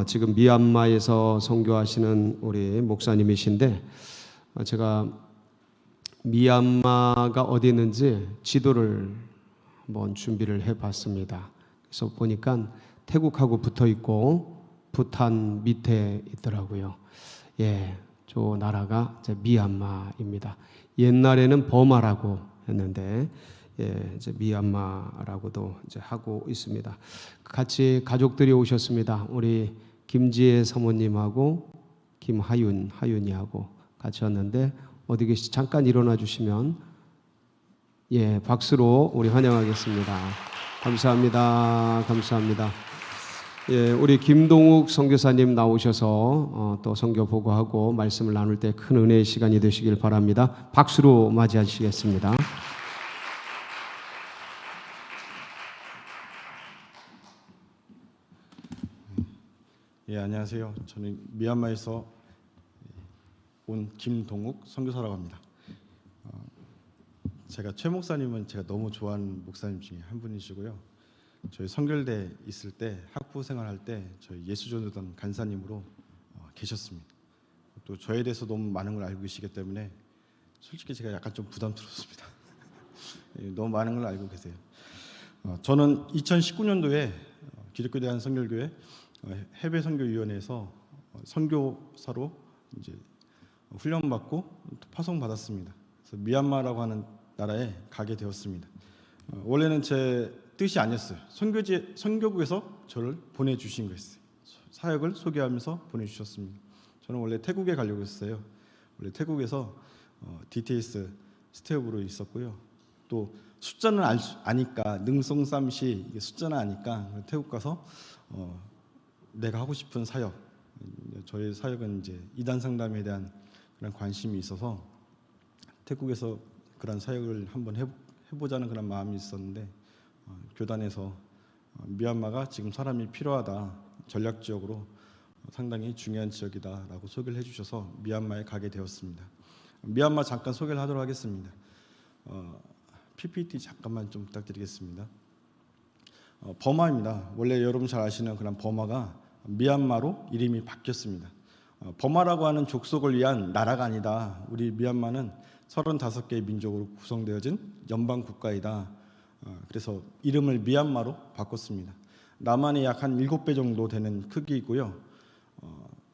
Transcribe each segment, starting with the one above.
지금 미얀마에서 선교하시는 우리 목사님이신데 제가 미얀마가 어디 있는지 지도를 한번 준비를 해봤습니다. 그래서 보니까 태국하고 붙어 있고 부탄 밑에 있더라고요. 저 나라가 이제 미얀마입니다. 옛날에는 버마라고 했는데 이제 미얀마라고도 이제 하고 있습니다. 가족들이 오셨습니다. 우리 김지혜 사모님하고 하윤이하고 같이 왔는데 어디 계시지? 잠깐 일어나 주시면 박수로 우리 환영하겠습니다. 감사합니다. 감사합니다. 우리 김동욱 선교사님 나오셔서 또 선교 보고하고 말씀을 나눌 때 큰 은혜의 시간이 되시길 바랍니다. 박수로 맞이하시겠습니다. 안녕하세요. 저는 미얀마에서 온 김동욱 선교사라고 합니다. 제가 최 목사님은 제가 너무 좋아하는 목사님 중에 한 분이시고요. 저희 선결대 있을 때 학부 생활할 때 저희 예수전도단 간사님으로 계셨습니다. 또 저에 대해서 너무 많은 걸 알고 계시기 때문에 솔직히 제가 약간 좀 부담스럽습니다. 너무 많은 걸 알고 계세요. 저는 2019년도에 기독교대한 선결교회 해외 선교위원회에서 선교사로 이제 훈련받고 파송 받았습니다. 그래서 미얀마라고 하는 나라에 가게 되었습니다. 원래는 제 뜻이 아니었어요. 선교국에서 저를 보내주신 거였어요. 사역을 소개하면서 보내주셨습니다. 저는 원래 태국에 가려고 했어요. 원래 태국에서 DTS 스텝으로 있었고요. 또 숫자는 아니까 능송쌈시 이게 숫자는 아니까 태국 가서 내가 하고 싶은 사역, 저희 사역은 이제 이단 상담에 대한 그런 관심이 있어서 태국에서 그런 사역을 한번 해보자는 그런 마음이 있었는데 교단에서 미얀마가 지금 사람이 필요하다, 전략 지역으로 상당히 중요한 지역이다라고 소개를 해주셔서 미얀마에 가게 되었습니다. 미얀마 잠깐 소개를 하도록 하겠습니다. PPT 잠깐만 좀 부탁드리겠습니다. 버마입니다. 원래 여러분 잘 아시는 그런 버마가 미얀마로 이름이 바뀌었습니다. 버마라고 하는 족속을 위한 나라가 아니다. 우리 미얀마는 35개의 민족으로 구성되어진 연방 국가이다. 그래서 이름을 미얀마로 바꿨습니다. 남한이 약 한 7배 정도 되는 크기이고요.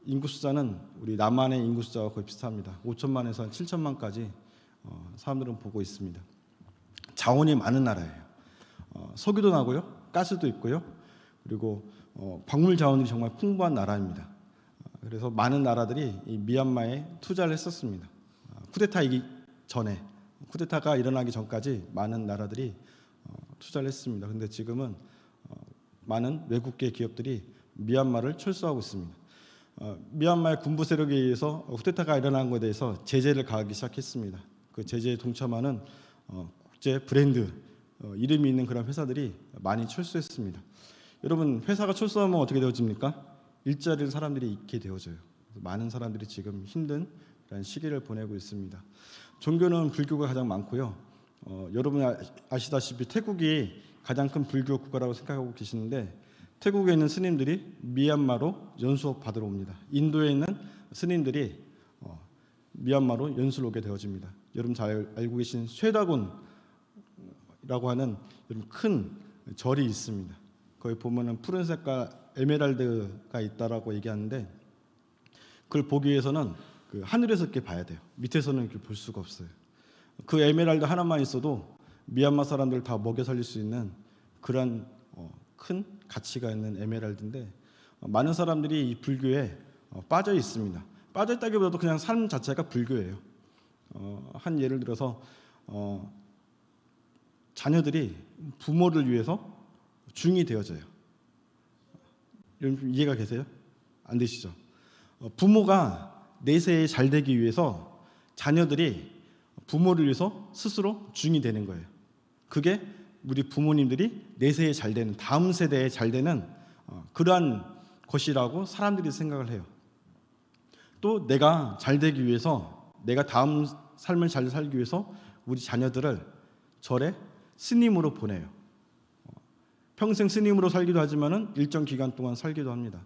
인구 숫자는 우리 남한의 인구 숫자와 거의 비슷합니다. 5천만에서 한 7천만까지 사람들은 보고 있습니다. 자원이 많은 나라예요. 석유도 나고요, 가스도 있고요. 그리고 광물 자원이 정말 풍부한 나라입니다. 그래서 많은 나라들이 이 미얀마에 투자를 했었습니다. 쿠데타가 일어나기 전까지 많은 나라들이 투자를 했습니다. 그런데 지금은 많은 외국계 기업들이 미얀마를 철수하고 있습니다. 미얀마의 군부 세력에 의해서 쿠데타가 일어난 것에 대해서 제재를 가하기 시작했습니다. 그 제재에 동참하는 국제 브랜드 이름이 있는 그런 회사들이 많이 철수했습니다. 여러분, 회사가 철수하면 어떻게 되어집니까? 일자리를 사람들이 잃게 되어져요. 많은 사람들이 지금 힘든 그런 시기를 보내고 있습니다. 종교는 불교가 가장 많고요. 여러분이 아시다시피 태국이 가장 큰 불교 국가라고 생각하고 계시는데 태국에 있는 스님들이 미얀마로 연수업 받으러 옵니다. 인도에 있는 스님들이 미얀마로 연수를 오게 되어집니다. 여러분 잘 알고 계신 쇠다곤이라고 하는 큰 절이 있습니다. 거기 보면은 푸른 색깔 에메랄드가 있다라고 얘기하는데 그걸 보기 위해서는 그 하늘에서 이렇게 봐야 돼요. 밑에서는 이렇게 볼 수가 없어요. 그 에메랄드 하나만 있어도 미얀마 사람들 다 먹여 살릴 수 있는 그런 큰 가치가 있는 에메랄드인데 많은 사람들이 이 불교에 빠져 있습니다. 빠져 있다기보다도 그냥 삶 자체가 불교예요. 한 예를 들어서 자녀들이 부모를 위해서 중이 되어져요. 여러분 이해가 계세요? 안 되시죠? 부모가 내세에 잘 되기 위해서 자녀들이 부모를 위해서 스스로 중이 되는 거예요. 그게 우리 부모님들이 내세에 잘 되는, 다음 세대에 잘 되는 그러한 것이라고 사람들이 생각을 해요. 또 내가 잘 되기 위해서, 내가 다음 삶을 잘 살기 위해서 우리 자녀들을 절에 스님으로 보내요. 평생 스님으로 살기도 하지만은 일정 기간 동안 살기도 합니다.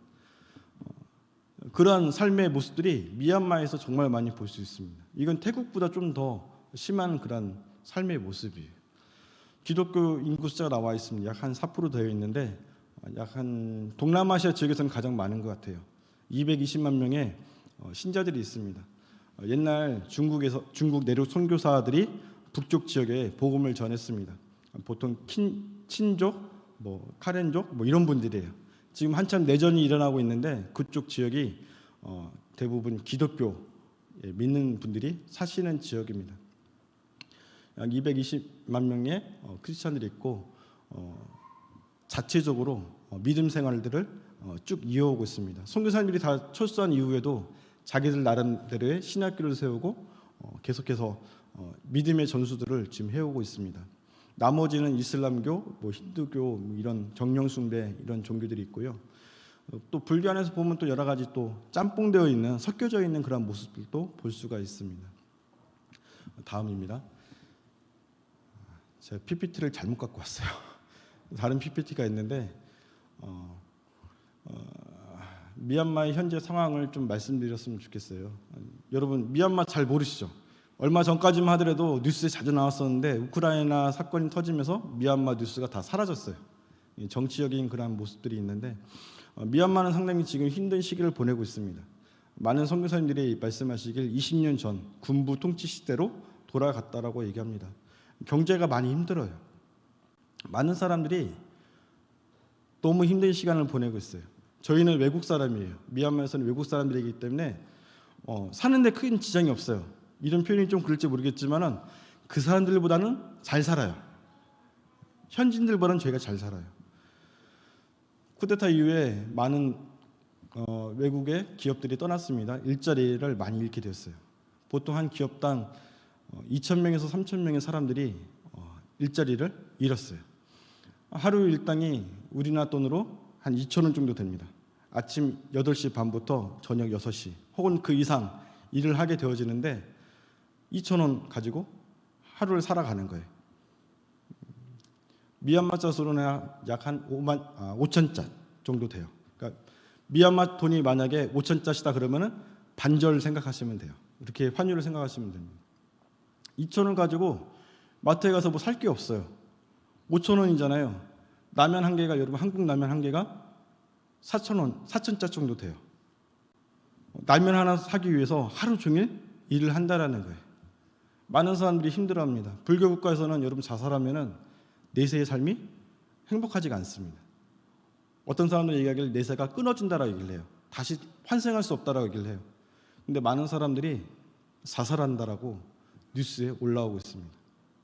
그러한 삶의 모습들이 미얀마에서 정말 많이 볼 수 있습니다. 이건 태국보다 좀 더 심한 그런 삶의 모습이에요. 기독교 인구 숫자가 나와 있습니다. 약 한 4% 되어 있는데 약 한 동남아시아 지역에서는 가장 많은 것 같아요. 220만 명의 신자들이 있습니다. 옛날 중국 내륙 선교사들이 북쪽 지역에 복음을 전했습니다. 보통 친족, 카렌족 이런 분들이에요. 지금 한참 내전이 일어나고 있는데 그쪽 지역이 대부분 기독교 믿는 분들이 사시는 지역입니다. 약 220만 명의 크리스찬들이 있고 자체적으로 믿음 생활들을 쭉 이어오고 있습니다. 선교사님들이 다 철수한 이후에도 자기들 나름대로의 신학교를 세우고 계속해서 믿음의 전수들을 지금 해오고 있습니다. 나머지는 이슬람교, 힌두교 이런 정령숭배 이런 종교들이 있고요. 또 불교 안에서 보면 또 여러 가지 또 짬뽕되어 있는 섞여져 있는 그런 모습들도 볼 수가 있습니다. 다음입니다. 제가 PPT를 잘못 갖고 왔어요. 다른 PPT가 있는데 미얀마의 현재 상황을 좀 말씀드렸으면 좋겠어요. 여러분 미얀마 잘 모르시죠? 얼마 전까지만 하더라도 뉴스에 자주 나왔었는데 우크라이나 사건이 터지면서 미얀마 뉴스가 다 사라졌어요. 정치적인 그런 모습들이 있는데 미얀마는 상당히 지금 힘든 시기를 보내고 있습니다. 많은 선교사님들이 말씀하시길 20년 전 군부 통치 시대로 돌아갔다라고 얘기합니다. 경제가 많이 힘들어요. 많은 사람들이 너무 힘든 시간을 보내고 있어요. 저희는 외국 사람이에요. 미얀마에서는 외국 사람들이기 때문에 사는데 큰 지장이 없어요. 이런 표현이 좀 그럴지 모르겠지만은 그 사람들보다는 잘 살아요. 현지인들보다는 저희가 잘 살아요. 쿠데타 이후에 많은 외국의 기업들이 떠났습니다. 일자리를 많이 잃게 됐어요. 보통 한 기업당 2,000명에서 3,000명의 사람들이 일자리를 잃었어요. 하루 일당이 우리나라 돈으로 한 2,000원 정도 됩니다. 아침 8시 반부터 저녁 6시 혹은 그 이상 일을 하게 되어지는데 2,000원 가지고 하루를 살아가는 거예요. 미얀마 짜수로는 약 한 5,000짜 정도 돼요. 그러니까 미얀마 돈이 만약에 5,000짜시다 그러면은 반절 생각하시면 돼요. 이렇게 환율을 생각하시면 됩니다. 2,000원 가지고 마트에 가서 뭐 살 게 없어요. 5,000원이잖아요. 라면 한 개가 여러분 한국 라면 한 개가 4,000원, 4,000짜 정도 돼요. 라면 하나 사기 위해서 하루 종일 일을 한다라는 거예요. 많은 사람들이 힘들어합니다. 불교 국가에서는 여러분 자살하면은 내세의 삶이 행복하지가 않습니다. 어떤 사람들은 얘기하기를 내세가 끊어진다라고 얘기를 해요. 다시 환생할 수 없다라고 얘기를 해요. 근데 많은 사람들이 자살한다라고 뉴스에 올라오고 있습니다.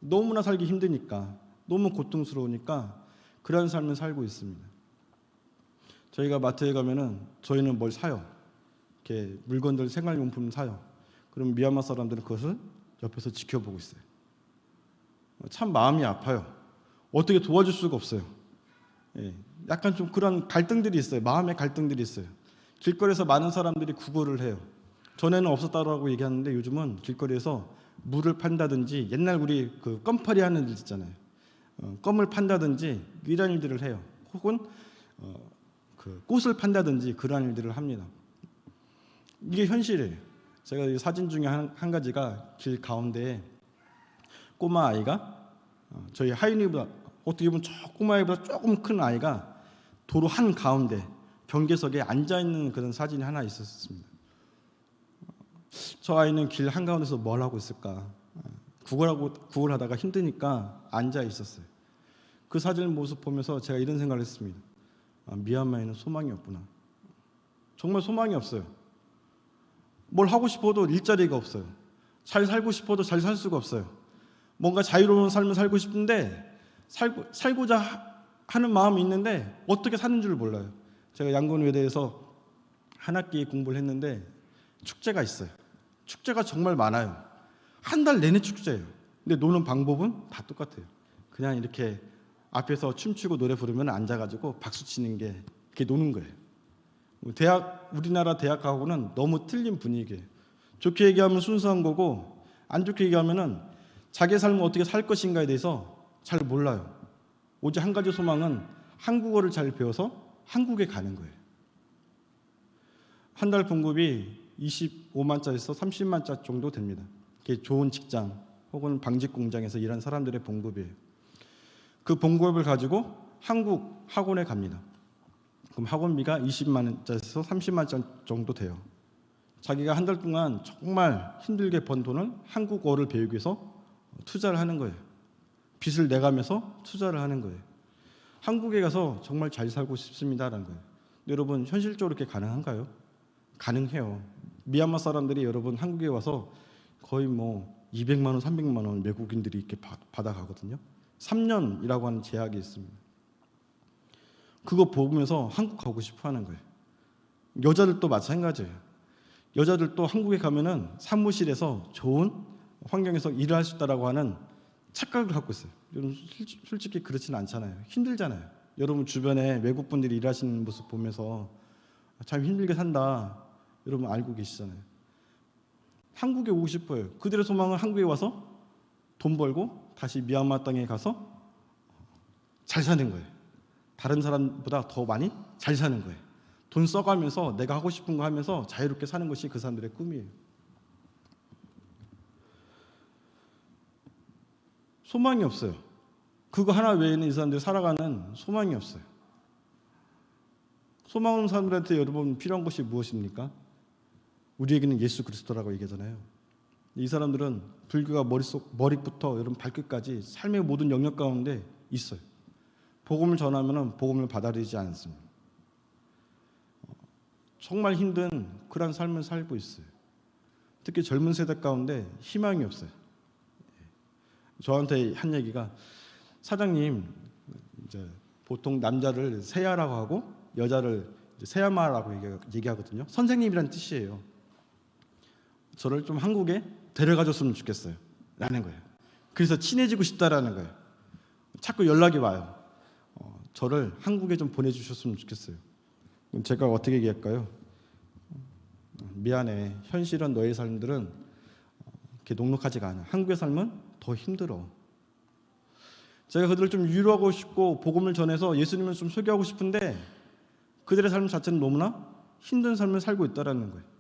너무나 살기 힘드니까, 너무 고통스러우니까 그런 삶을 살고 있습니다. 저희가 마트에 가면은 저희는 뭘 사요. 이렇게 물건들, 생활용품을 사요. 그럼 미얀마 사람들은 그것을 옆에서 지켜보고 있어요. 참 마음이 아파요. 어떻게 도와줄 수가 없어요. 약간 좀 그런 갈등들이 있어요. 마음의 갈등들이 있어요. 길거리에서 많은 사람들이 구걸을 해요. 전에는 없었다고 얘기하는데 요즘은 길거리에서 물을 판다든지 옛날 우리 그 껌파리 하는 일 있잖아요. 껌을 판다든지 이런 일들을 해요. 혹은 그 꽃을 판다든지 그런 일들을 합니다. 이게 현실이에요. 제가 이 사진 중에 한 가지가 길 가운데에 꼬마 아이가 저희 하인이보다 어떻게 보면 저 꼬마 아이보다 조금 큰 아이가 도로 한 가운데 경계석에 앉아 있는 그런 사진이 하나 있었습니다. 저 아이는 길 한가운데서 뭘 하고 있을까? 구걸하다가 힘드니까 앉아 있었어요. 그 사진 모습 보면서 제가 이런 생각을 했습니다. 미얀마에는 소망이 없구나. 정말 소망이 없어요. 뭘 하고 싶어도 일자리가 없어요. 잘 살고 싶어도 잘 살 수가 없어요. 뭔가 자유로운 삶을 살고 싶은데 살고자 하는 마음이 있는데 어떻게 사는 줄 몰라요. 제가 양곤외대에서 한 학기 공부를 했는데 축제가 있어요. 축제가 정말 많아요. 한 달 내내 축제예요. 근데 노는 방법은 다 똑같아요. 그냥 이렇게 앞에서 춤추고 노래 부르면 앉아가지고 박수 치는 게 그게 노는 거예요. 우리나라 대학하고는 너무 틀린 분위기예요. 좋게 얘기하면 순수한 거고 안 좋게 얘기하면은 자기 삶을 어떻게 살 것인가에 대해서 잘 몰라요. 오직 한 가지 소망은 한국어를 잘 배워서 한국에 가는 거예요. 한 달 봉급이 25만짜리에서 30만짜 정도 됩니다. 그게 좋은 직장 혹은 방직 공장에서 일하는 사람들의 봉급이에요. 그 봉급을 가지고 한국 학원에 갑니다. 그럼 학원비가 20만 원짜리에서 30만 원 정도 돼요. 자기가 한 달 동안 정말 힘들게 번 돈을 한국어를 배우기 위해서 투자를 하는 거예요. 빚을 내가면서 투자를 하는 거예요. 한국에 가서 정말 잘 살고 싶습니다라는 거예요. 여러분 현실적으로 이렇게 가능한가요? 가능해요. 미얀마 사람들이 여러분 한국에 와서 거의 뭐 200만 원, 300만 원 외국인들이 이렇게 받아가거든요. 3년이라고 하는 제약이 있습니다. 그거 보면서 한국 가고 싶어 하는 거예요. 여자들도 마찬가지예요. 여자들도 한국에 가면은 사무실에서 좋은 환경에서 일을 할 수 있다라고 하는 착각을 갖고 있어요. 여러분 솔직히 그렇지는 않잖아요. 힘들잖아요. 여러분 주변에 외국 분들이 일하시는 모습 보면서 참 힘들게 산다. 여러분 알고 계시잖아요. 한국에 오고 싶어요. 그들의 소망은 한국에 와서 돈 벌고 다시 미얀마 땅에 가서 잘 사는 거예요. 다른 사람보다 더 많이 잘 사는 거예요. 돈 써가면서 내가 하고 싶은 거 하면서 자유롭게 사는 것이 그 사람들의 꿈이에요. 소망이 없어요. 그거 하나 외에는 이 사람들이 살아가는 소망이 없어요. 소망 없는 사람들한테 여러분 필요한 것이 무엇입니까? 우리에게는 예수 그리스도라고 얘기하잖아요. 이 사람들은 불교가 머리부터 여러분 발끝까지 삶의 모든 영역 가운데 있어요. 복음을 전하면 복음을 받아들이지 않습니다. 정말 힘든 그런 삶을 살고 있어요. 특히 젊은 세대 가운데 희망이 없어요. 저한테 한 얘기가 사장님 이제 보통 남자를 세야라고 하고 여자를 세야마라고 얘기하거든요. 선생님이란 뜻이에요. 저를 좀 한국에 데려가줬으면 좋겠어요. 라는 거예요. 그래서 친해지고 싶다라는 거예요. 자꾸 연락이 와요. 저를 한국에 좀 보내주셨으면 좋겠어요. 그럼 제가 어떻게 얘기할까요? 미안해. 현실은 너의 삶들은 이렇게 녹록하지가 않아. 한국의 삶은 더 힘들어. 제가 그들을 좀 위로하고 싶고 복음을 전해서 예수님을 좀 소개하고 싶은데 그들의 삶 자체는 너무나 힘든 삶을 살고 있다라는 거예요.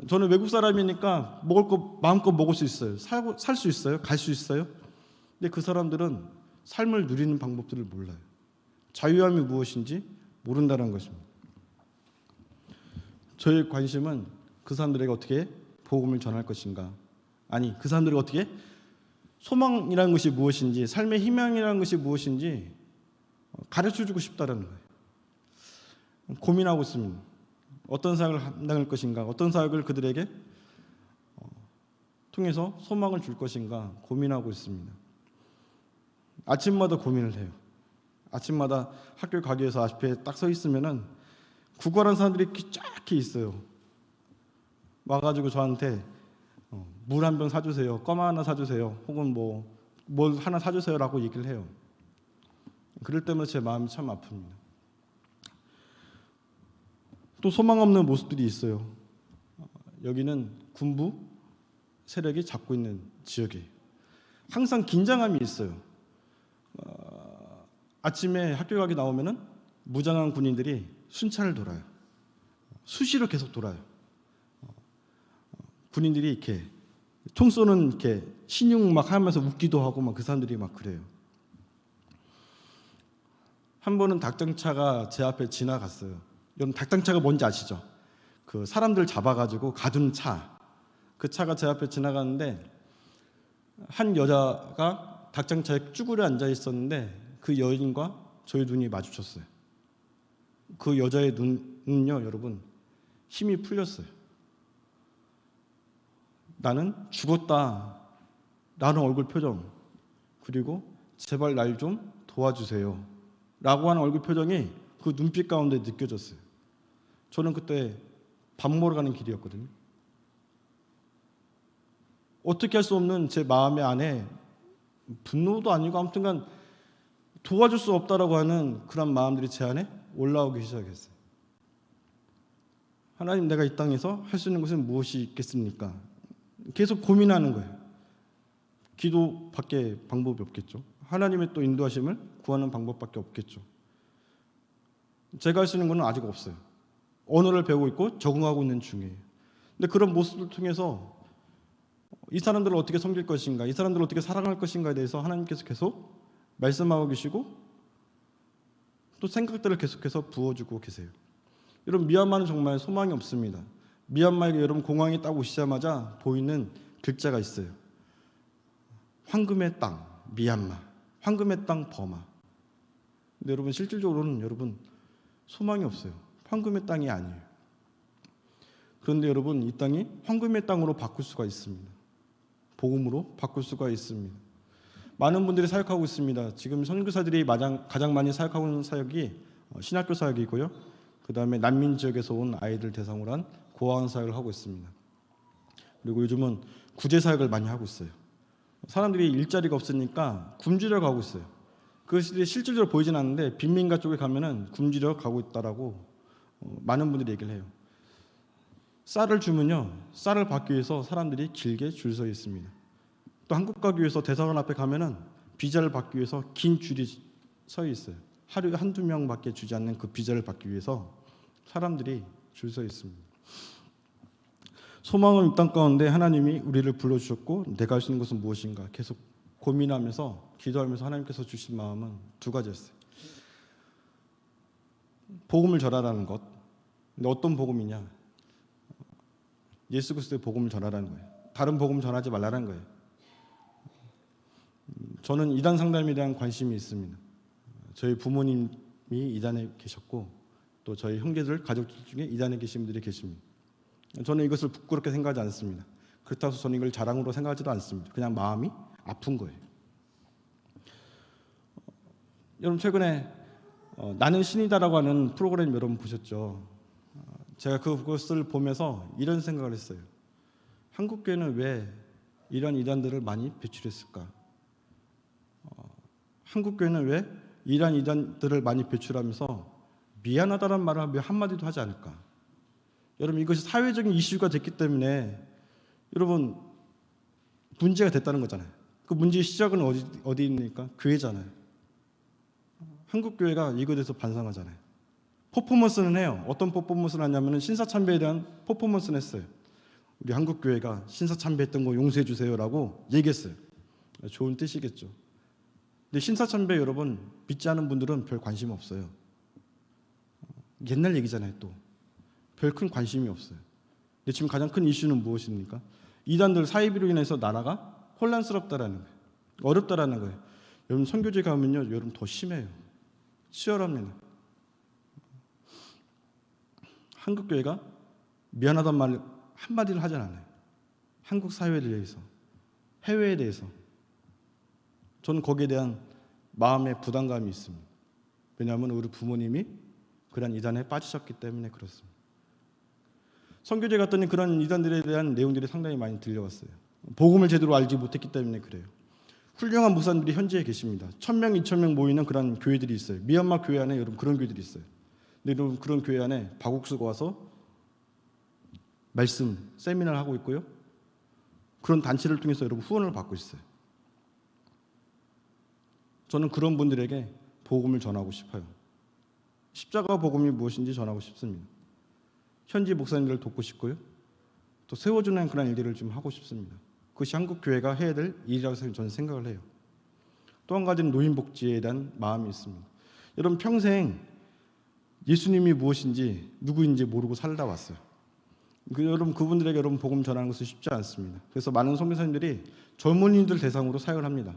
저는 외국 사람이니까 먹을 거 마음껏 먹을 수 있어요. 살 수 있어요. 갈 수 있어요. 근데 그 사람들은 삶을 누리는 방법들을 몰라요. 자유함이 무엇인지 모른다는 것입니다. 저의 관심은 그 사람들에게 어떻게 복음을 전할 것인가. 아니 그 사람들이 어떻게 소망이라는 것이 무엇인지 삶의 희망이라는 것이 무엇인지 가르쳐주고 싶다는 거예요. 고민하고 있습니다. 어떤 사역을 감당할 것인가, 어떤 사역을 그들에게 통해서 소망을 줄 것인가 고민하고 있습니다. 아침마다 고민을 해요. 아침마다 학교 가기 위해서 앞에 딱 서 있으면은 구걸한 사람들이 쫙 있어요. 와가지고 저한테 물 한 병 사주세요, 껌 하나 사주세요, 혹은 뭘 하나 사주세요라고 얘기를 해요. 그럴 때마다 제 마음이 참 아픕니다. 또 소망 없는 모습들이 있어요. 여기는 군부 세력이 잡고 있는 지역이에요. 항상 긴장감이 있어요. 아침에 학교 가기 나오면은 무장한 군인들이 순찰을 돌아요. 수시로 계속 돌아요. 군인들이 이렇게 총 쏘는 이렇게 신용 막 하면서 웃기도 하고 막 그 사람들이 막 그래요. 한 번은 닭장차가 제 앞에 지나갔어요. 여러분 닭장차가 뭔지 아시죠? 그 사람들 잡아가지고 가둔 차. 그 차가 제 앞에 지나가는데 한 여자가 닭장차에 쭈그려 앉아 있었는데 그 여인과 저의 눈이 마주쳤어요. 그 여자의 눈은요, 여러분 힘이 풀렸어요. 나는 죽었다 라는 얼굴 표정, 그리고 제발 날 좀 도와주세요 라고 하는 얼굴 표정이 그 눈빛 가운데 느껴졌어요. 저는 그때 밥 먹으러 가는 길이었거든요. 어떻게 할 수 없는 제 마음의 안에 분노도 아니고 아무튼간 도와줄 수 없다라고 하는 그런 마음들이 제 안에 올라오기 시작했어요. 하나님, 내가 이 땅에서 할 수 있는 것은 무엇이 있겠습니까? 계속 고민하는 거예요. 기도밖에 방법이 없겠죠. 하나님의 또 인도하심을 구하는 방법밖에 없겠죠. 제가 할 수 있는 것은 아직 없어요. 언어를 배우고 있고 적응하고 있는 중이에요. 근데 그런 모습을 통해서 이 사람들을 어떻게 섬길 것인가, 이 사람들을 어떻게 사랑할 것인가에 대해서 하나님께서 계속 말씀하고 계시고 또 생각들을 계속해서 부어주고 계세요. 여러분, 미얀마는 정말 소망이 없습니다. 미얀마에 여러분 공항에 딱 오시자마자 보이는 글자가 있어요. 황금의 땅 미얀마, 황금의 땅 버마. 근데 여러분 실질적으로는 여러분 소망이 없어요. 황금의 땅이 아니에요. 그런데 여러분 이 땅이 황금의 땅으로 바꿀 수가 있습니다. 복음으로 바꿀 수가 있습니다. 많은 분들이 사역하고 있습니다. 지금 선교사들이 가장 많이 사역하고 있는 사역이 신학교 사역이고요. 그 다음에 난민 지역에서 온 아이들 대상으로 한 고아원 사역을 하고 있습니다. 그리고 요즘은 구제 사역을 많이 하고 있어요. 사람들이 일자리가 없으니까 굶주려 가고 있어요. 그것이 실질적으로 보이진 않는데 빈민가 쪽에 가면은 굶주려 가고 있다라고 많은 분들이 얘기를 해요. 쌀을 주면요, 쌀을 받기 위해서 사람들이 길게 줄 서 있습니다. 또 한국 가기 위해서 대사관 앞에 가면은 비자를 받기 위해서 긴 줄이 서 있어요. 하루에 한두 명밖에 주지 않는 그 비자를 받기 위해서 사람들이 줄 서 있습니다. 소망은 이 땅 가운데 하나님이 우리를 불러주셨고 내가 할 수 있는 것은 무엇인가 계속 고민하면서 기도하면서 하나님께서 주신 마음은 두 가지였어요. 복음을 전하라는 것. 근데 어떤 복음이냐? 예수 그리스도의 복음을 전하라는 거예요. 다른 복음 전하지 말라는 거예요. 저는 이단 상담에 대한 관심이 있습니다. 저희 부모님이 이단에 계셨고 또 저희 형제들 가족들 중에 이단에 계신 분들이 계십니다. 저는 이것을 부끄럽게 생각하지 않습니다. 그렇다고 해서 저는 이걸 자랑으로 생각하지도 않습니다. 그냥 마음이 아픈 거예요. 여러분 최근에 나는 신이다라고 하는 프로그램 여러분 보셨죠? 제가 그것을 보면서 이런 생각을 했어요. 한국교회는 왜 이런 이단들을 많이 배출했을까? 한국교회는 왜 이런 이단들을 많이 배출하면서 미안하다는 말을 왜 한마디도 하지 않을까? 여러분 이것이 사회적인 이슈가 됐기 때문에 여러분 문제가 됐다는 거잖아요. 그 문제의 시작은 어디입니까? 교회잖아요. 한국교회가 이거에 대해서 반성하잖아요. 퍼포먼스는 해요. 어떤 퍼포먼스를 하냐면 신사참배에 대한 퍼포먼스는 했어요. 우리 한국교회가 신사참배했던 거 용서해 주세요라고 얘기했어요. 좋은 뜻이겠죠. 근데 신사참배 여러분 믿지 않은 분들은 별 관심 없어요. 옛날 얘기잖아요. 또 별 큰 관심이 없어요. 근데 지금 가장 큰 이슈는 무엇입니까? 이단들 사이비로 인해서 나라가 혼란스럽다라는 거예요. 어렵다라는 거예요. 여러분 선교제 가면요, 여러분 더 심해요. 치열합니다. 한국 교회가 미안하단 말 한마디를 하지 않아요. 한국 사회에 대해서, 해외에 대해서 저는 거기에 대한 마음의 부담감이 있습니다. 왜냐하면 우리 부모님이 그런 이단에 빠지셨기 때문에 그렇습니다. 선교제 갔더니 그런 이단들에 대한 내용들이 상당히 많이 들려왔어요. 복음을 제대로 알지 못했기 때문에 그래요. 훌륭한 목사님들이 현지에 계십니다. 1000명, 2000명 모이는 그런 교회들이 있어요. 미얀마 교회 안에 여러분 그런 교회들이 있어요. 근데 여러분 그런 교회 안에 박옥수가 와서 말씀, 세미나를 하고 있고요. 그런 단체를 통해서 여러분 후원을 받고 있어요. 저는 그런 분들에게 복음을 전하고 싶어요. 십자가 복음이 무엇인지 전하고 싶습니다. 현지 목사님들을 돕고 싶고요. 또 세워주는 그런 일들을 좀 하고 싶습니다. 그것이 한국 교회가 해야 될 일이라고 저는 생각을 해요. 또 한 가지는 노인복지에 대한 마음이 있습니다. 여러분 평생 예수님이 무엇인지 누구인지 모르고 살다 왔어요. 여러분 그분들에게 여러분 복음 전하는 것은 쉽지 않습니다. 그래서 많은 선교사님들이 젊은이들 대상으로 사역을 합니다.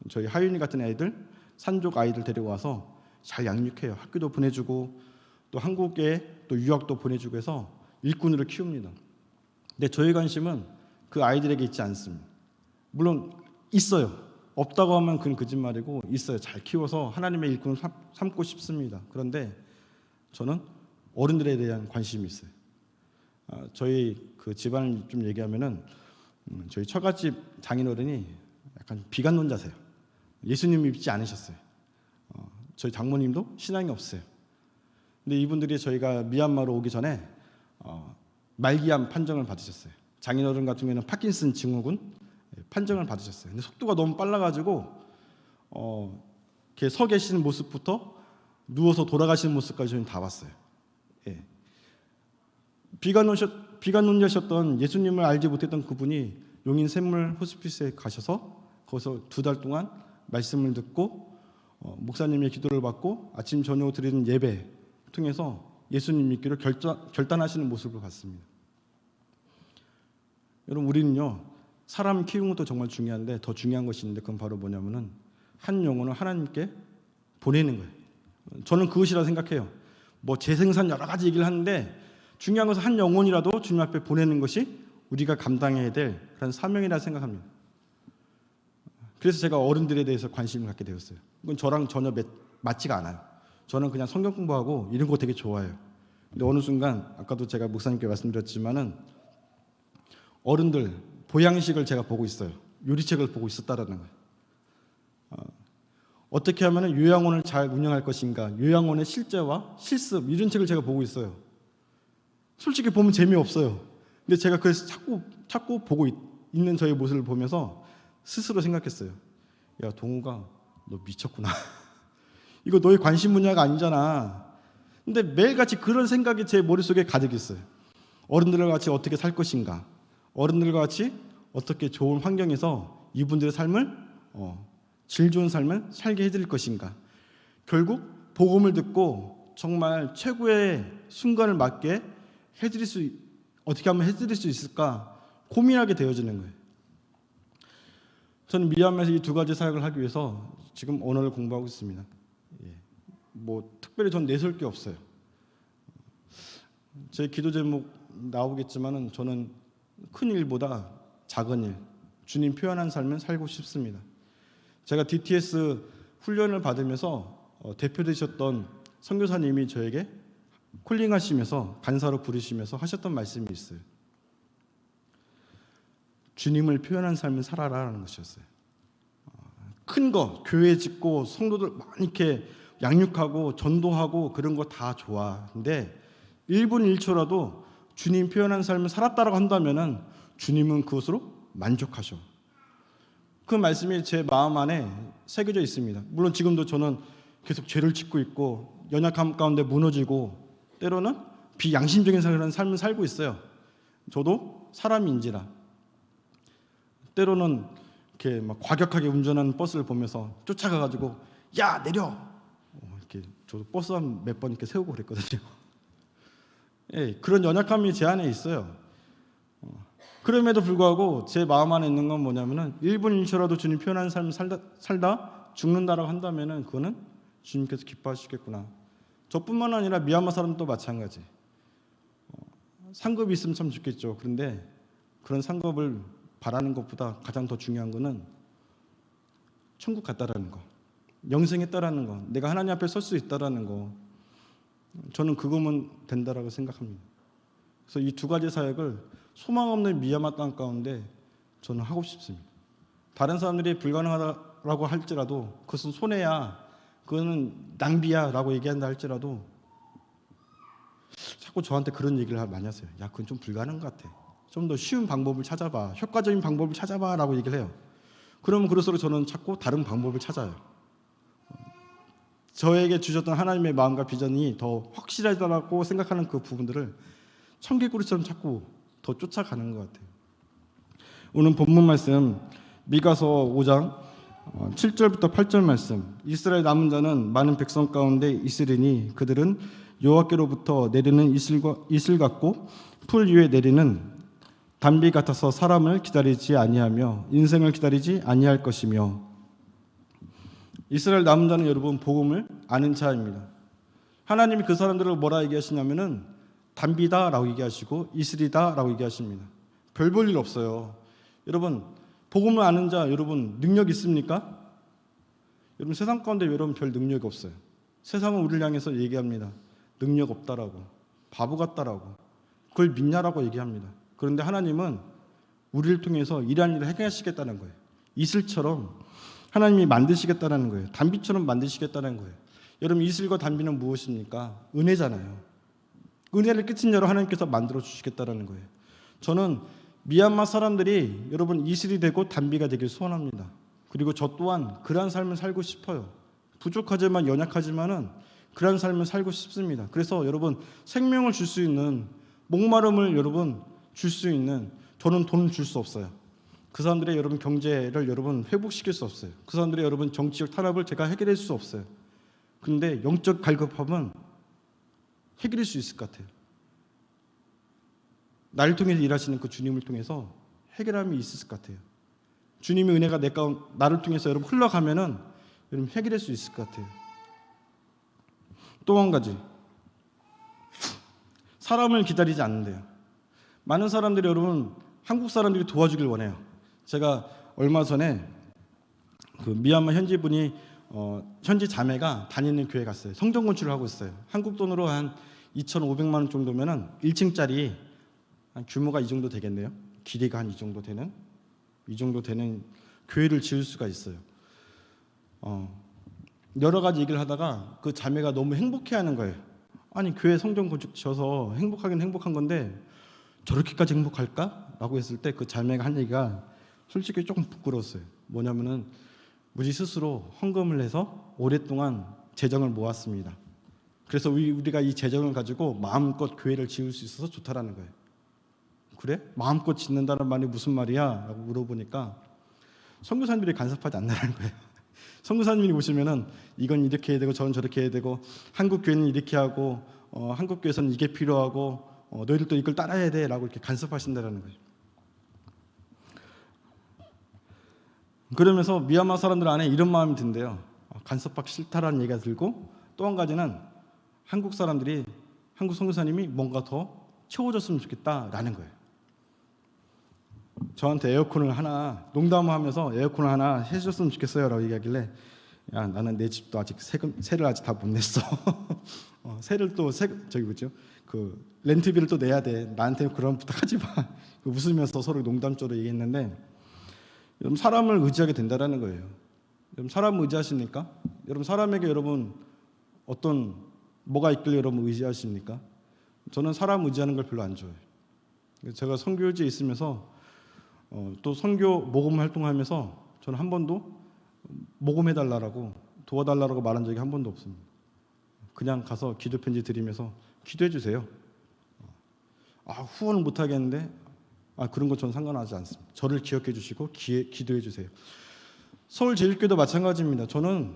저희 하윤이 같은 아이들, 산족 아이들 데려와서 잘 양육해요. 학교도 보내주고 또 한국에 또 유학도 보내주고 해서 일꾼으로 키웁니다. 근데 저희 관심은 그 아이들에게 있지 않습니다. 물론 있어요. 없다고 하면 그건 거짓말이고 있어요. 잘 키워서 하나님의 일꾼을 삼고 싶습니다. 그런데 저는 어른들에 대한 관심이 있어요. 저희 그 집안을 좀 얘기하면은 저희 처갓집 장인어른이 약간 비관론자세요. 예수님 믿지 않으셨어요. 저희 장모님도 신앙이 없어요. 근데 이분들이 저희가 미얀마로 오기 전에 말기암 판정을 받으셨어요. 장인어른 같은 경우에는 파킨슨 증후군 판정을 받으셨어요. 근데 속도가 너무 빨라가지고 이렇게 서 계시는 모습부터 누워서 돌아가시는 모습까지 저희는 다 봤어요. 예. 비관론자셨던 예수님을 알지 못했던 그분이 용인 샘물 호스피스에 가셔서 거기서 2달 동안 말씀을 듣고 목사님의 기도를 받고 아침 저녁 드리는 예배 통해서 예수님 믿기로 결단하시는 모습을 봤습니다. 여러분, 우리는요, 사람 키우는 것도 정말 중요한데 더 중요한 것이 있는데, 그건 바로 뭐냐면은 한 영혼을 하나님께 보내는 거예요. 저는 그것이라 생각해요. 뭐 재생산 여러 가지 얘기를 하는데 중요한 것은 한 영혼이라도 주님 앞에 보내는 것이 우리가 감당해야 될 그런 사명이라 생각합니다. 그래서 제가 어른들에 대해서 관심을 갖게 되었어요. 이건 저랑 전혀 맞지가 않아요. 저는 그냥 성경 공부하고 이런 거 되게 좋아해요. 근데 어느 순간, 아까도 제가 목사님께 말씀드렸지만은 어른들 보양식을 제가 보고 있어요. 요리책을 보고 있었다라는 거예요. 어떻게 하면 요양원을 잘 운영할 것인가, 요양원의 실제와 실습, 이런 책을 제가 보고 있어요. 솔직히 보면 재미없어요. 근데 제가 그래서 자꾸 보고 있는 저의 모습을 보면서 스스로 생각했어요. 야, 동우가 너 미쳤구나. 이거 너의 관심 분야가 아니잖아. 근데 매일같이 그런 생각이 제 머릿속에 가득 있어요. 어른들과 같이 어떻게 살 것인가, 어른들과 같이 어떻게 좋은 환경에서 이분들의 삶을 질 좋은 삶을 살게 해드릴 것인가. 결국 복음을 듣고 정말 최고의 순간을 맞게 어떻게 하면 해드릴 수 있을까 고민하게 되어지는 거예요. 저는 미얀마에서 이 2가지 사역을 하기 위해서 지금 언어를 공부하고 있습니다. 뭐 특별히 전 내세울 게 없어요. 제 기도 제목 나오겠지만은 저는 큰 일보다 작은 일, 주님 표현한 삶을 살고 싶습니다. 제가 DTS 훈련을 받으면서 대표되셨던 선교사님이 저에게 콜링하시면서 간사로 부르시면서 하셨던 말씀이 있어요. 주님을 표현한 삶을 살아라라는 것이었어요. 큰 거, 교회 짓고 성도들 많이 이렇게 양육하고 전도하고 그런 거 다 좋아. 근데 1분 1초라도 주님 표현한 삶을 살았다라고 한다면은 주님은 그것으로 만족하셔. 그 말씀이 제 마음 안에 새겨져 있습니다. 물론 지금도 저는 계속 죄를 짓고 있고 연약함 가운데 무너지고 때로는 비양심적인 삶을 살고 있어요. 저도 사람인지라 때로는 이렇게 막 과격하게 운전하는 버스를 보면서 쫓아가가지고 야 내려 이렇게 저도 버스 한 몇 번 이렇게 세우고 그랬거든요. 예, 그런 연약함이 제 안에 있어요. 그럼에도 불구하고 제 마음 안에 있는 건 뭐냐면은 1분 1초라도 주님 표현하는 삶을 살다 죽는다라고 한다면은 그거는 주님께서 기뻐하시겠구나. 저뿐만 아니라 미얀마 사람도 마찬가지. 상급이 있으면 참 좋겠죠. 그런데 그런 상급을 바라는 것보다 가장 더 중요한 거는 천국 갔다라는 거, 영생했다라는 거, 내가 하나님 앞에 설 수 있다라는 거. 저는 그거면 된다라고 생각합니다. 그래서 이 2가지 사역을 소망 없는 미얀마 땅 가운데 저는 하고 싶습니다. 다른 사람들이 불가능하다라고 할지라도 그것은 손해야, 그거는 낭비야 라고 얘기한다 할지라도 자꾸 저한테 그런 얘기를 많이 하세요. 야, 그건 좀 불가능한 것 같아. 좀 더 쉬운 방법을 찾아봐, 효과적인 방법을 찾아봐 라고 얘기를 해요. 그러면 그럴수록 저는 자꾸 다른 방법을 찾아요. 저에게 주셨던 하나님의 마음과 비전이 더 확실하다고 생각하는 그 부분들을 청개구리처럼 자꾸 더 쫓아가는 것 같아요. 오늘 본문 말씀 미가서 5장 7절부터 8절 말씀. 이스라엘 남은 자는 많은 백성 가운데 있으리니 그들은 여호와께로부터 내리는 이슬 같고 풀 위에 내리는 단비 같아서 사람을 기다리지 아니하며 인생을 기다리지 아니할 것이며. 이스라엘 남은 자는 여러분 복음을 아는 자입니다. 하나님이 그 사람들을 뭐라 얘기하시냐면은 단비다라고 얘기하시고 이슬이다라고 얘기하십니다. 별 볼 일 없어요. 여러분 복음을 아는 자 여러분 능력 있습니까? 여러분 세상 가운데 여러분 별 능력이 없어요. 세상은 우리를 향해서 얘기합니다. 능력 없다라고, 바보 같다라고, 그걸 믿냐라고 얘기합니다. 그런데 하나님은 우리를 통해서 이러한 일을 해결하시겠다는 거예요. 이슬처럼 하나님이 만드시겠다는 거예요. 단비처럼 만드시겠다는 거예요. 여러분 이슬과 단비는 무엇입니까? 은혜잖아요. 은혜를 끼친 여러 하나님께서 만들어 주시겠다는 거예요. 저는 미얀마 사람들이 여러분 이슬이 되고 단비가 되길 소원합니다. 그리고 저 또한 그러한 삶을 살고 싶어요. 부족하지만 연약하지만은 그러한 삶을 살고 싶습니다. 그래서 여러분 생명을 줄 수 있는 목마름을 여러분 줄 수 있는, 저는 돈을 줄 수 없어요. 그 사람들의 여러분 경제를 여러분 회복시킬 수 없어요. 그 사람들의 여러분 정치적 탄압을 제가 해결할 수 없어요. 근데 영적 갈급함은 해결할 수 있을 것 같아요. 나를 통해서 일하시는 그 주님을 통해서 해결함이 있을 것 같아요. 주님의 은혜가 나를 통해서 여러분 흘러가면은 여러분 해결할 수 있을 것 같아요. 또 한 가지, 사람을 기다리지 않는데요. 많은 사람들이 여러분 한국 사람들이 도와주길 원해요. 제가 얼마 전에 그 미얀마 현지 분이 현지 자매가 다니는 교회 갔어요. 성전 건축을 하고 있어요. 한국 돈으로 한 2,500만 원 정도면은 1층짜리 한 규모가 이 정도 되겠네요. 길이가 한 이 정도 되는 교회를 지을 수가 있어요. 여러 가지 얘기를 하다가 그 자매가 너무 행복해하는 거예요. 아니 교회 성전 건축 지어서 행복하긴 행복한 건데 저렇게까지 행복할까? 라고 했을 때 그 자매가 한 얘기가 솔직히 조금 부끄러웠어요. 뭐냐면은 우리 스스로 헌금을 해서 오랫동안 재정을 모았습니다. 그래서 우리가 이 재정을 가지고 마음껏 교회를 지을 수 있어서 좋다라는 거예요. 그래? 마음껏 짓는다는 말이 무슨 말이야? 라고 물어보니까 선교사님들이 간섭하지 않는다는 거예요. 선교사님이 보시면은 이건 이렇게 해야 되고 저건 저렇게 해야 되고 한국 교회는 이렇게 하고 한국 교회에서는 이게 필요하고 너희들도 이걸 따라야 돼 라고 이렇게 간섭하신다는 거예요. 그러면서 미얀마 사람들 안에 이런 마음이 든대요. 간섭받기 싫다라는 얘기가 들고, 또 한 가지는 한국 사람들이, 한국 선교사님이 뭔가 더 채워줬으면 좋겠다라는 거예요. 저한테 에어컨을 하나, 농담하면서 에어컨을 하나 해줬으면 좋겠어요 라고 얘기하길래, 야 나는 내 집도 아직 세를 아직 다 못 냈어. 세를 또 그 렌트비를 또 내야 돼. 나한테 그런 부탁하지 마. 웃으면서 서로 농담조로 얘기했는데, 여러분 사람을 의지하게 된다라는 거예요. 여러분 사람 의지하십니까? 여러분 사람에게 여러분 뭐가 있길래 여러분 의지하십니까? 저는 사람 의지하는 걸 별로 안 좋아해요. 제가 선교지에 있으면서 또 선교 모금 활동하면서 저는 한 번도 모금해달라고 도와달라고 말한 적이 한 번도 없습니다. 그냥 가서 기도 편지 드리면서 기도해 주세요. 후원을 못 하겠는데 그런 거 저는 상관하지 않습니다. 저를 기억해 주시고 기도해 주세요. 서울제일교회도 마찬가지입니다. 저는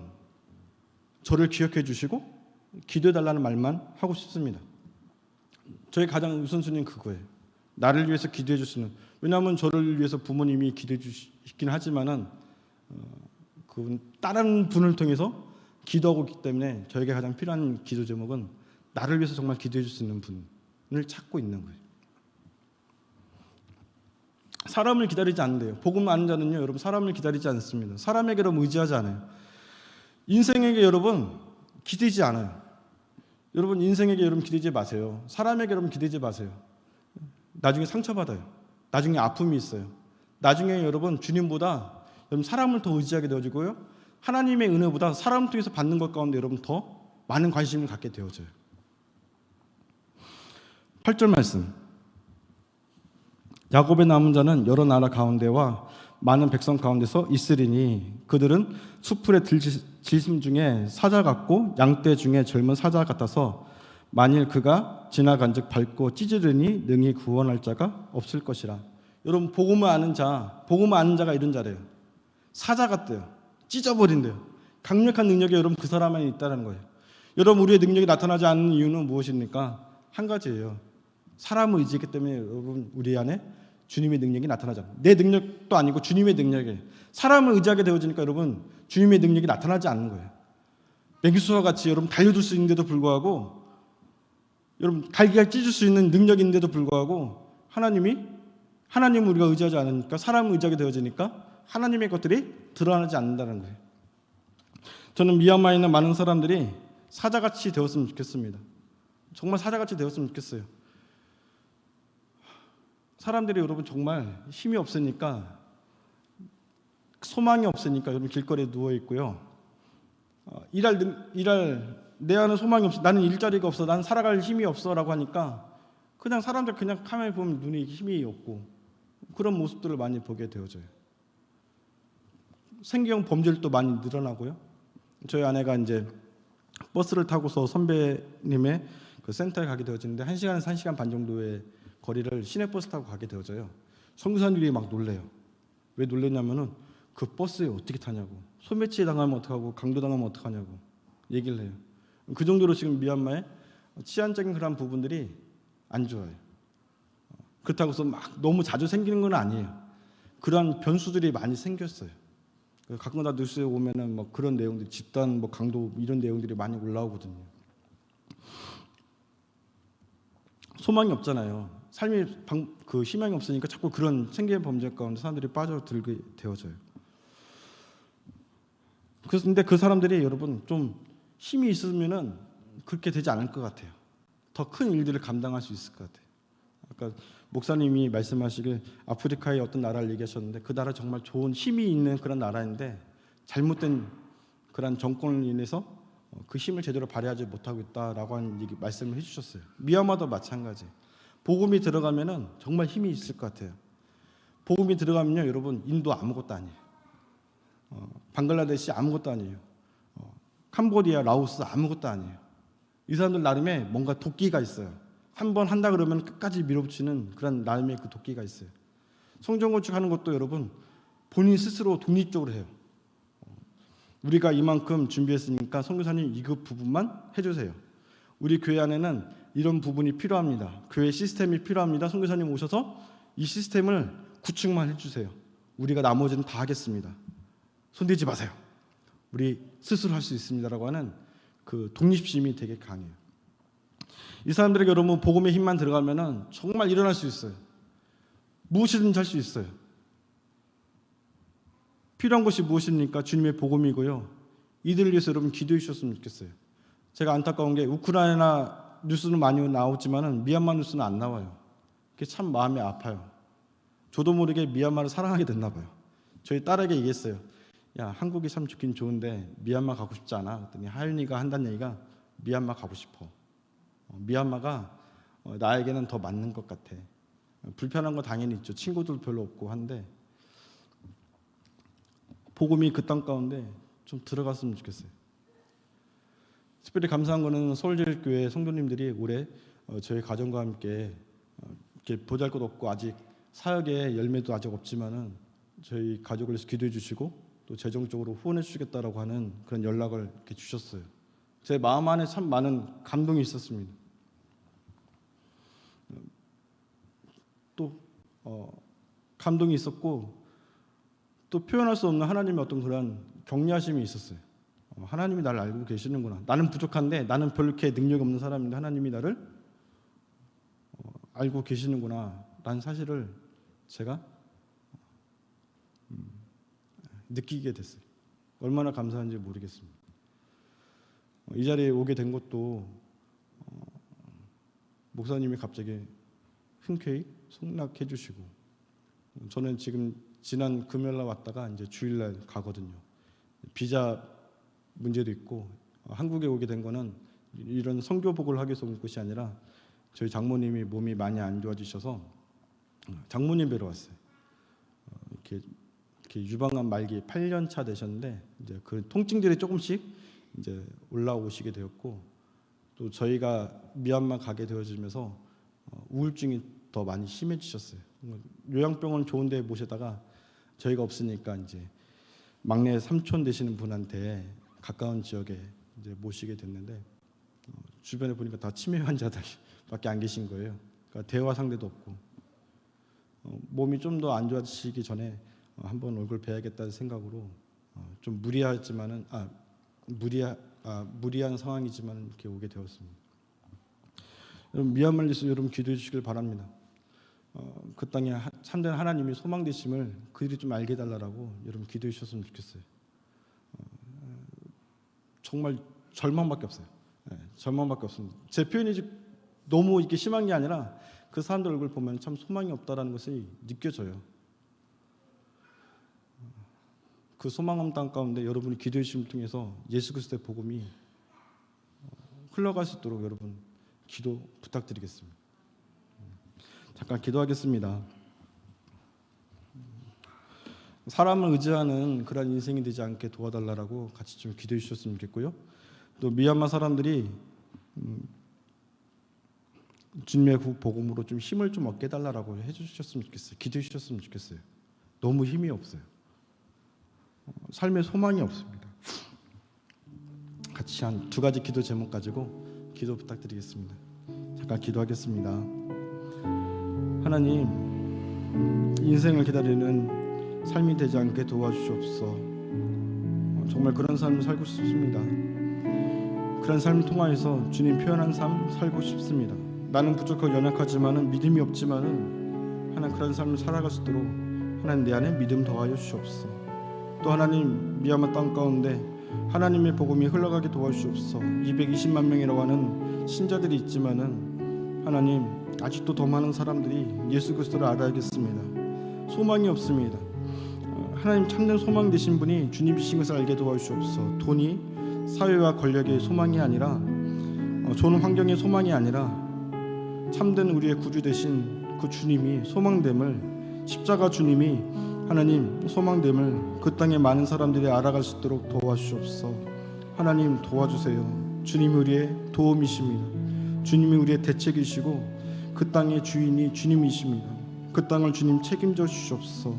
저를 기억해 주시고 기도해 달라는 말만 하고 싶습니다. 저의 가장 우선순위는 그거예요. 나를 위해서 기도해 주시는. 왜냐하면 저를 위해서 부모님이 기도해 주시긴 하지만은 그 다른 분을 통해서 기도하고 있기 때문에 저에게 가장 필요한 기도 제목은 나를 위해서 정말 기도해 줄 수 있는 분을 찾고 있는 거예요. 사람을 기다리지 않는데요. 복음 아는 자는요, 여러분 사람을 기다리지 않습니다. 사람에게 여러분 의지하지 않아요. 인생에게 여러분 기대지 않아요. 여러분 인생에게 여러분 기대지 마세요. 사람에게 여러분 기대지 마세요. 나중에 상처받아요. 나중에 아픔이 있어요. 나중에 여러분 주님보다 여러분 사람을 더 의지하게 되어지고요. 하나님의 은혜보다 사람을 통해서 받는 것 가운데 여러분 더 많은 관심을 갖게 되어져요. 8절 말씀. 야곱의 남은 자는 여러 나라 가운데와 많은 백성 가운데서 있으리니 그들은 수풀의 들짐 중에 사자 같고 양떼 중에 젊은 사자 같아서 만일 그가 지나간즉 밟고 찢으리니 능히 구원할 자가 없을 것이라. 여러분 복음을 아는 자가 이런 자래요. 사자 같대요. 찢어버린대요. 강력한 능력이 여러분 그 사람 안에 있다는 거예요. 여러분 우리의 능력이 나타나지 않는 이유는 무엇입니까? 한 가지예요. 사람을 의지했기 때문에 여러분 우리 안에 주님의 능력이 나타나지 않아요. 내 능력도 아니고 주님의 능력이에요. 사람을 의지하게 되어지니까 여러분 주님의 능력이 나타나지 않는 거예요. 맹수와 같이 여러분 달려들 수 있는데도 불구하고 여러분 갈기갈 찢을 수 있는 능력이 있는데도 불구하고 하나님을 우리가 의지하지 않으니까 사람을 의지하게 되어지니까 하나님의 것들이 드러나지 않는다는 거예요. 저는 미얀마에 있는 많은 사람들이 사자같이 되었으면 좋겠습니다. 정말 사자같이 되었으면 좋겠어요. 사람들이 여러분 정말 힘이 없으니까 소망이 없으니까 여러분 길거리에 누워 있고요. 내 안에 소망이 없어. 나는 일자리가 없어. 나는 살아갈 힘이 없어라고 하니까 그냥 사람들 그냥 카메라 보면 눈에 힘이 없고 그런 모습들을 많이 보게 되어져요. 생계형 범죄도 많이 늘어나고요. 저희 아내가 이제 버스를 타고서 선배님의 그 센터에 가게 되어지는데 1시간에서 1시간 반 정도의 거리를 시내버스 타고 가게 되어져요. 선교사님들이 막 놀래요. 왜 놀랬냐면은 그 버스에 어떻게 타냐고, 소매치기 당하면 어떡하고 강도 당하면 어떡하냐고 얘기를 해요. 그 정도로 지금 미얀마의 치안적인 그런 부분들이 안 좋아요. 그렇다고 해서 막 너무 자주 생기는 건 아니에요. 그러한 변수들이 많이 생겼어요. 가끔가다 뉴스에 보면은 뭐 그런 내용들, 집단 뭐 강도 이런 내용들이 많이 올라오거든요. 소망이 없잖아요. 삶이 그 희망이 없으니까 자꾸 그런 생계의 범죄 가운데 사람들이 빠져들게 되어져요. 근데 그 사람들이 여러분 좀 힘이 있으면은 그렇게 되지 않을 것 같아요. 더 큰 일들을 감당할 수 있을 것 같아요. 아까 목사님이 말씀하시길 아프리카의 어떤 나라를 얘기하셨는데 그 나라 정말 좋은 힘이 있는 그런 나라인데 잘못된 그런 정권을 인해서 그 힘을 제대로 발휘하지 못하고 있다라고 하는 말씀을 해주셨어요. 미얀마도 마찬가지. 복음이 들어가면은 정말 힘이 있을 것 같아요. 복음이 들어가면요, 여러분 인도 아무것도 아니에요. 방글라데시 아무것도 아니에요. 캄보디아, 라오스 아무것도 아니에요. 이 사람들 나름의 뭔가 도끼가 있어요. 한번 한다 그러면 끝까지 밀어붙이는 그런 나름의 그 도끼가 있어요. 성전 건축하는 것도 여러분 본인 스스로 독립적으로 해요. 우리가 이만큼 준비했으니까 선교사님 이 부분만 해주세요. 우리 교회 안에는 이런 부분이 필요합니다. 교회 시스템이 필요합니다. 선교사님 오셔서 이 시스템을 구축만 해주세요. 우리가 나머지는 다 하겠습니다. 손대지 마세요. 우리 스스로 할 수 있습니다라고 하는 그 독립심이 되게 강해요. 이 사람들에게 여러분 복음의 힘만 들어가면은 정말 일어날 수 있어요. 무엇이든지 할 수 있어요. 필요한 것이 무엇입니까? 주님의 복음이고요. 이들을 위해서 여러분 기도해 주셨으면 좋겠어요. 제가 안타까운 게 우크라이나 뉴스는 많이 나오지만은 미얀마 뉴스는 안 나와요. 그게 참 마음이 아파요. 저도 모르게 미얀마를 사랑하게 됐나 봐요. 저희 딸에게 얘기했어요. 야, 한국이 참 좋긴 좋은데 미얀마 가고 싶지 않아? 그랬더니 하윤이가 한다는 얘기가 미얀마 가고 싶어. 미얀마가 나에게는 더 맞는 것 같아. 불편한 거 당연히 있죠. 친구들 별로 없고 한데 복음이 그 땅 가운데 좀 들어갔으면 좋겠어요. 특별히 감사한 거는 서울제일교회 성도님들이 올해 저희 가정과 함께 이렇게 보잘것없고 아직 사역의 열매도 아직 없지만은 저희 가족을 위해서 기도해 주시고 또 재정적으로 후원해 주시겠다라고 하는 그런 연락을 이렇게 주셨어요. 제 마음 안에 참 많은 감동이 있었습니다. 또 감동이 있었고 또 표현할 수 없는 하나님의 어떤 그런 격려하심이 있었어요. 하나님이 나를 알고 계시는구나. 나는 부족한데 나는 별로 이렇게 능력이 없는 사람인데 하나님이 나를 알고 계시는구나 라는 사실을 제가 느끼게 됐어요. 얼마나 감사한지 모르겠습니다. 이 자리에 오게 된 것도 목사님이 갑자기 흔쾌히 승낙해 주시고 저는 지금 지난 금요일날 왔다가 이제 주일날 가거든요. 비자 문제도 있고 한국에 오게 된 거는 이런 선교복을 하기 위해서 온 것이 아니라 저희 장모님이 몸이 많이 안 좋아지셔서 장모님 뵈러 왔어요. 이렇게 유방암 말기 8년 차 되셨는데 이제 그 통증들이 조금씩 이제 올라오시게 되었고 또 저희가 미얀마 가게 되어지면서 우울증이 더 많이 심해지셨어요. 요양병원 좋은데 모시다가 저희가 없으니까 이제 막내 삼촌 되시는 분한테 가까운 지역에 이제 모시게 됐는데 주변에 보니까 다 치매 환자들밖에 안 계신 거예요. 그러니까 대화 상대도 없고 몸이 좀 더 안 좋아지기 전에 한번 얼굴 뵈야겠다는 생각으로 좀 무리한 상황이지만 이렇게 오게 되었습니다. 여러분 미얀마를 위해서 여러분 기도해 주시길 바랍니다. 그 땅에 참된 하나님이 소망 되심을 그들이 좀 알게 해달라고 여러분 기도해 주셨으면 좋겠어요. 정말 절망밖에 없어요. 절망밖에 없습니다. 제 표현이 너무 이렇게 심한 게 아니라 그 사람들 얼굴 보면 참 소망이 없다라는 것이 느껴져요. 그 소망 없는 땅 가운데 여러분이 기도해 주심을 통해서 예수 그리스도의 복음이 흘러갈 수 있도록 여러분 기도 부탁드리겠습니다. 잠깐 기도하겠습니다. 사람을 의지하는 그런 인생이 되지 않게 도와달라고 같이 좀 기도해 주셨으면 좋겠고요. 또 미얀마 사람들이 주님의 복음으로 좀 힘을 좀 얻게 해달라고 해주셨으면 좋겠어요. 기도해 주셨으면 좋겠어요. 너무 힘이 없어요. 삶에 소망이 없습니다. 같이 한 두 가지 기도 제목 가지고 기도 부탁드리겠습니다. 잠깐 기도하겠습니다. 하나님, 인생을 기다리는 삶이 되지 않게 도와주시옵소서. 정말 그런 삶을 살고 싶습니다. 그런 삶을 통하여서 주님 표현한 삶 살고 싶습니다. 나는 부족하고 연약하지만은 믿음이 없지만은 하나님 그런 삶을 살아갈 수 있도록 하나님 내 안에 믿음 더하여 주시옵소서. 또 하나님 미얀마 땅 가운데 하나님의 복음이 흘러가게 도와주시옵소서. 220만 명이라고 하는 신자들이 있지만은 하나님 아직도 더 많은 사람들이 예수 그리스도를 알아야겠습니다. 소망이 없습니다. 하나님 참된 소망 되신 분이 주님이신 것을 알게 도와주시옵소서. 돈이 사회와 권력의 소망이 아니라 좋은 환경의 소망이 아니라 참된 우리의 구주 되신 그 주님이 소망됨을, 십자가 주님이 하나님 소망됨을 그 땅에 많은 사람들이 알아갈 수 있도록 도와주시옵소서. 하나님 도와주세요. 주님이 우리의 도움이십니다. 주님이 우리의 대책이시고 그 땅의 주인이 주님이십니다. 그 땅을 주님 책임져 주시옵소서.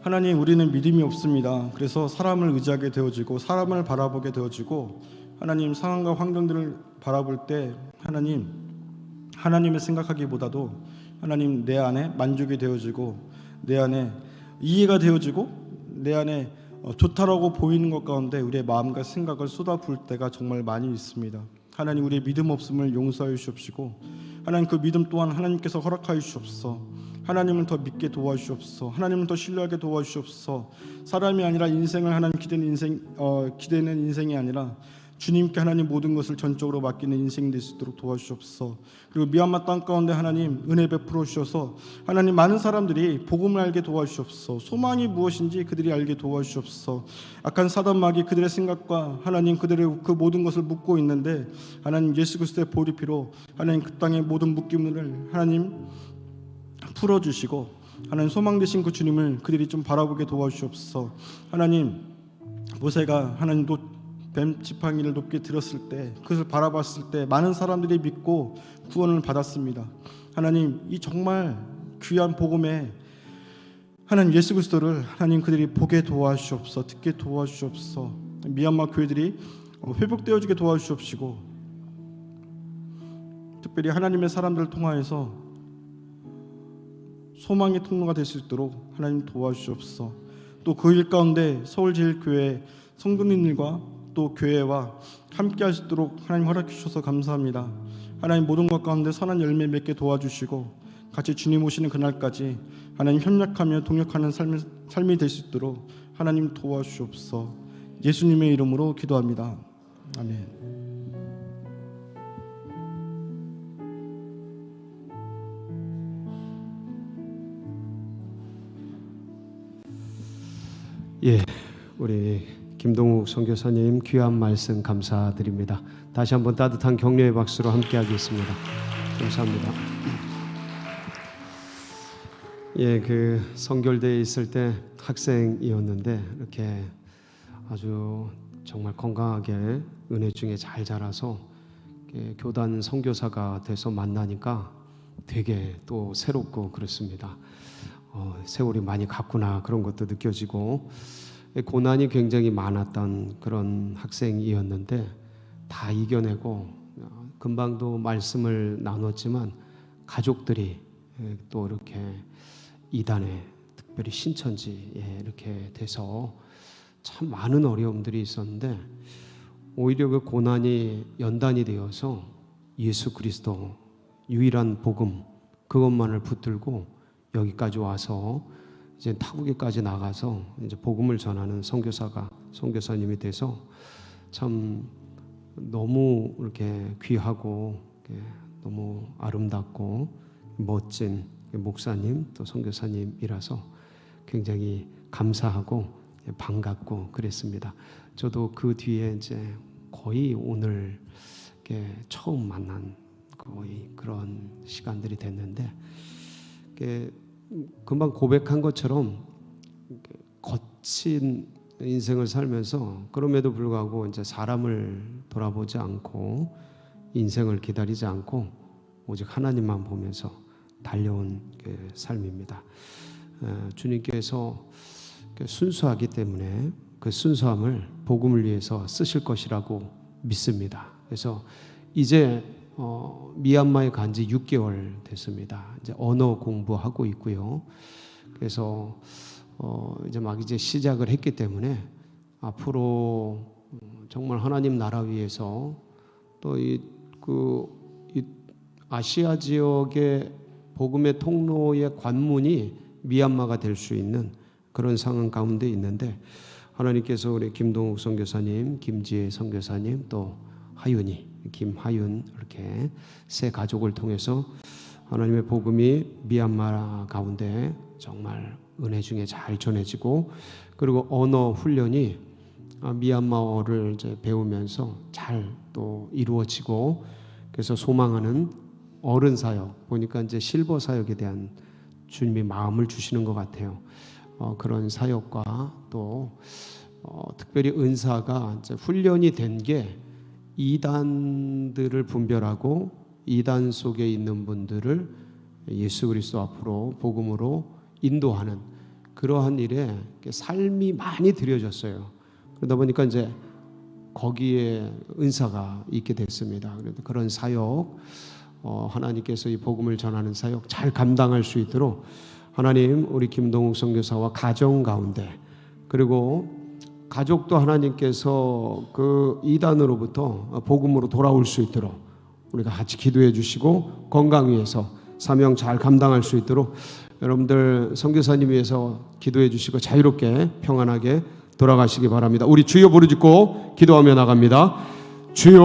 하나님, 우리는 믿음이 없습니다. 그래서 사람을 의지하게 되어지고 사람을 바라보게 되어지고 하나님 상황과 환경들을 바라볼 때 하나님을 생각하기보다도 하나님 내 안에 만족이 되어지고 내 안에 이해가 되어지고 내 안에 좋다라고 보이는 것 가운데 우리의 마음과 생각을 쏟아부을 때가 정말 많이 있습니다. 하나님, 우리의 믿음 없음을 용서하여 주시옵시고 하나님 그 믿음 또한 하나님께서 허락하여 주시옵소서. 하나님을 더 믿게 도와주시옵소서. 하나님을 더 신뢰하게 도와주시옵소서. 사람이 아니라 인생을 하나님 기대는 인생이 아니라 주님께 하나님 모든 것을 전적으로 맡기는 인생이 될 수 있도록 도와주시옵소서. 그리고 미얀마 땅 가운데 하나님 은혜 베풀어 주셔서 하나님 많은 사람들이 복음을 알게 도와주시옵소서. 소망이 무엇인지 그들이 알게 도와주시옵소서. 악한 사단마귀 그들의 생각과 하나님 그들의 그 모든 것을 묶고 있는데 하나님 예수 그리스도의 보리 피로 하나님 그 땅의 모든 묶임을 하나님 풀어주시고 하나님 소망 되신 그 주님을 그들이 좀 바라보게 도와주시옵소서. 하나님, 모세가 하나님 뱀 지팡이를 높게 들었을 때 그것을 바라봤을 때 많은 사람들이 믿고 구원을 받았습니다. 하나님, 이 정말 귀한 복음에 하나님 예수 그리스도를 하나님 그들이 보게 도와주시옵소서. 듣게 도와주시옵소서. 미얀마 교회들이 회복되어지게 도와주시옵시고 특별히 하나님의 사람들을 통하여서 소망의 통로가 될 수 있도록 하나님 도와주시옵소서. 또 그 일 가운데 서울제일교회 성도님들과 또 교회와 함께 할 수 있도록 하나님 허락해 주셔서 감사합니다. 하나님 모든 것 가운데 선한 열매 맺게 도와주시고 같이 주님 오시는 그날까지 하나님 협력하며 동역하는 삶이 될 수 있도록 하나님 도와주시옵소서. 예수님의 이름으로 기도합니다. 아멘. 예, 우리 김동욱 선교사님 귀한 말씀 감사드립니다. 다시 한번 따뜻한 격려의 박수로 함께하겠습니다. 감사합니다. 예, 그 선결대에 있을 때 학생이었는데 이렇게 아주 정말 건강하게 은혜 중에 잘 자라서 교단 선교사가 돼서 만나니까 되게 또 새롭고 그렇습니다. 세월이 많이 갔구나 그런 것도 느껴지고 고난이 굉장히 많았던 그런 학생이었는데 다 이겨내고 금방도 말씀을 나눴지만 가족들이 또 이렇게 이단에 특별히 신천지에 이렇게 돼서 참 많은 어려움들이 있었는데 오히려 그 고난이 연단이 되어서 예수 그리스도 유일한 복음 그것만을 붙들고 여기까지 와서 이제 타국에까지 나가서 이제 복음을 전하는 선교사님이 돼서 참 너무 이렇게 귀하고 너무 아름답고 멋진 목사님 또 선교사님이라서 굉장히 감사하고 반갑고 그랬습니다. 저도 그 뒤에 이제 거의 오늘 처음 만난 거의 그런 시간들이 됐는데 금방 고백한 것처럼 거친 인생을 살면서 그럼에도 불구하고 이제 사람을 돌아보지 않고 인생을 기다리지 않고 오직 하나님만 보면서 달려온 그 삶입니다. 주님께서 순수하기 때문에 그 순수함을 복음을 위해서 쓰실 것이라고 믿습니다. 그래서 이제 미얀마에 간 지 6개월 됐습니다. 이제 언어 공부하고 있고요. 그래서 이제 시작을 했기 때문에 앞으로 정말 하나님 나라 위해서 또 이 아시아 지역의 복음의 통로의 관문이 미얀마가 될 수 있는 그런 상황 가운데 있는데, 하나님께서 우리 김동욱 선교사님, 김지혜 선교사님, 또 하윤이, 김하윤, 이렇게 세 가족을 통해서 하나님의 복음이 미얀마 가운데 정말 은혜 중에 잘 전해지고, 그리고 언어 훈련이 미얀마어를 이제 배우면서 잘 또 이루어지고, 그래서 소망하는 어른 사역, 보니까 이제 실버 사역에 대한 주님이 마음을 주시는 것 같아요. 그런 사역과 또 특별히 은사가 이제 훈련이 된 게 이단들을 분별하고 이단 속에 있는 분들을 예수 그리스도 앞으로 복음으로 인도하는 그러한 일에 삶이 많이 들여졌어요. 그러다 보니까 이제 거기에 은사가 있게 됐습니다. 그래도 그런 사역, 하나님께서 이 복음을 전하는 사역 잘 감당할 수 있도록 하나님 우리 김동욱 선교사와 가정 가운데, 그리고 가족도 하나님께서 그 이단으로부터 복음으로 돌아올 수 있도록 우리가 같이 기도해 주시고, 건강 위해서 사명 잘 감당할 수 있도록 여러분들 선교사님 위해서 기도해 주시고 자유롭게 평안하게 돌아가시기 바랍니다. 우리 주여 부르짖고 기도하며 나갑니다. 주여.